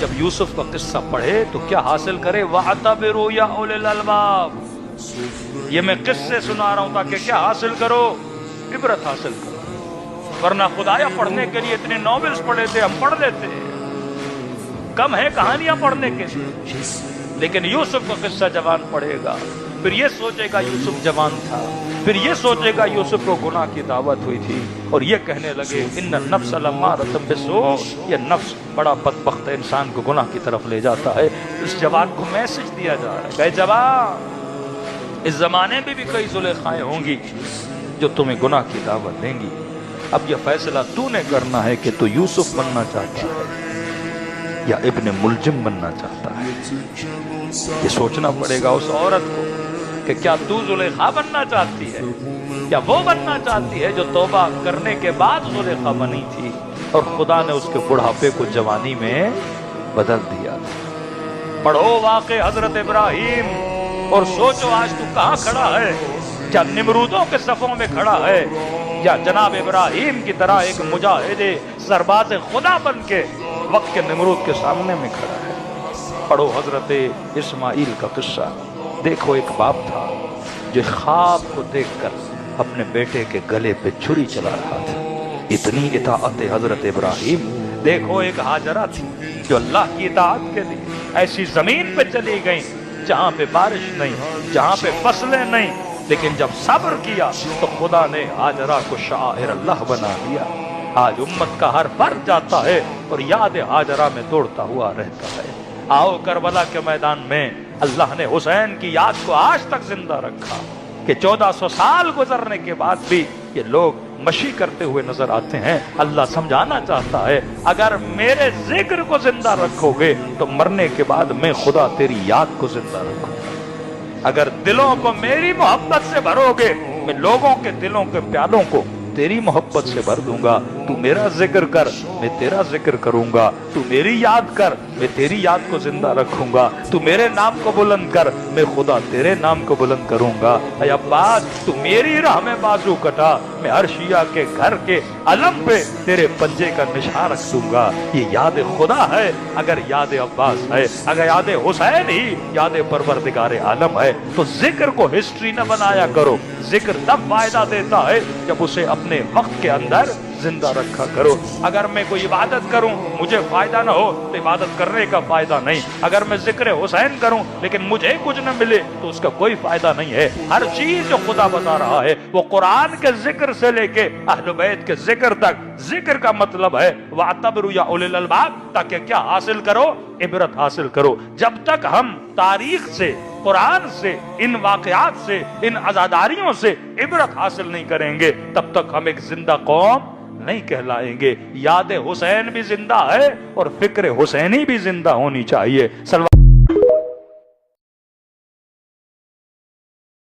جب یوسف کا قصہ پڑھے تو کیا حاصل کرے؟ وَاعْتَبِرُوا يَا أُولِي الْأَلْبَابِ، یہ میں قصے سنا رہا ہوں تاکہ کیا حاصل کرو؟ عبرت حاصل کرو۔ ورنہ خدایا پڑھنے کے لیے اتنے ناولز پڑھے تھے، ہم پڑھ لیتے ہیں، کم ہے کہانیاں پڑھنے کے لیے، لیکن یوسف کا قصہ جوان پڑھے گا، پھر یہ سوچے گا یوسف جوان تھا، پھر یہ سوچے گا یوسف کو گناہ کی دعوت ہوئی تھی، اور یہ کہنے لگے ان النفس لامارۃ بالسوء، یہ نفس بڑا بدبخت ہے، انسان کو گناہ کی طرف لے جاتا ہے۔ اس جوان کو میسج دیا جا رہا ہے کہ جوان، اس زمانے میں بھی کئی زلیخائیں ہوں گی جو تمہیں گناہ کی دعوت دیں گی، اب یہ فیصلہ تو نے کرنا ہے کہ تو یوسف بننا چاہتا ہے یا ابن ملجم بننا چاہتا ہے۔ یہ سوچنا پڑے گا اس عورت کو کہ کیا تو زلیخا بننا چاہتی ہے یا وہ بننا چاہتی ہے جو توبہ کرنے کے بعد زلیخا بنی تھی اور خدا نے اس کے بڑھاپے کو جوانی میں بدل دیا تھا۔ پڑھو واقع حضرت ابراہیم اور سوچو آج تو کہاں کھڑا ہے، کیا نمرودوں کے صفوں میں کھڑا ہے یا جناب ابراہیم کی طرح ایک مجاہد سرباز خدا بن کے وقت کے نمرود کے سامنے میں کھڑا ہے؟ پڑھو حضرت اسماعیل کا قصہ، دیکھو ایک باپ تھا جو خواب کو دیکھ کر اپنے بیٹے کے گلے پہ چھری چلا رہا تھا، اتنی اطاعت حضرت ابراہیم۔ دیکھو ایک ہاجرہ تھی جو اللہ کی اطاعت کے لیے ایسی زمین پہ چلی گئی جہاں پہ بارش نہیں، جہاں پہ فصلیں نہیں، لیکن جب صبر کیا تو خدا نے ہاجرہ کو شاعر اللہ بنا دیا۔ آج امت کا ہر فرد جاتا ہے اور یاد ہاجرہ میں دوڑتا ہوا رہتا ہے۔ آؤ کربلا کے میدان میں اللہ نے حسین کی یاد کو آج تک زندہ رکھا کہ 1400 سال گزرنے کے بعد بھی یہ لوگ مشی کرتے ہوئے نظر آتے ہیں۔ اللہ سمجھانا چاہتا ہے اگر میرے ذکر کو زندہ رکھو گے تو مرنے کے بعد میں خدا تیری یاد کو زندہ رکھوں گا۔ اگر دلوں کو میری محبت سے بھرو گے میں لوگوں کے دلوں کے پیالوں کو تیری محبت سے بھر دوں گا۔ تو میرا ذکر کر میں تیرا ذکر کروں گا، تو میری یاد کر میں تیری یاد کو زندہ رکھوں گا، تو میرے نام کو بلند کر میں خدا تیرے نام کو بلند کروں گا۔ اے عباس تو میری راہ میں بازو کٹا میں ہر شیعہ کے گھر کے علم پہ تیرے پنجے کا نشان رکھ دوں گا۔ یہ یاد خدا ہے اگر یاد عباس ہے، اگر یاد حسین ہی یاد پروردگار عالم ہے تو ذکر کو ہسٹری نہ بنایا کرو۔ ذکر تب فائدہ دیتا ہے جب اسے اپنے وقت کے اندر زندہ رکھا کرو۔ اگر میں کوئی عبادت کروں مجھے فائدہ نہ ہو تو عبادت کرنے کا فائدہ نہیں۔ اگر میں ذکر حسین کروں لیکن مجھے کچھ نہ ملے تو اس کا کوئی فائدہ نہیں ہے۔ ہر چیز جو خدا بتا رہا ہے وہ قرآن کے ذکر سے لے کے اہل بیت کے ذکر تک، ذکر کا مطلب ہے وَاعْتَبِرُوا يَا أُولِي الْأَلْبَابِ، تاکہ کیا حاصل کرو؟ عبرت حاصل کرو۔ جب تک ہم تاریخ سے، قرآن سے، ان واقعات سے، ان عزاداریوں سے عبرت حاصل نہیں کریں گے تب تک ہم ایک زندہ قوم نہیں کہلائیں گے۔ یاد حسین بھی زندہ ہے اور فکر حسینی بھی زندہ ہونی چاہیے۔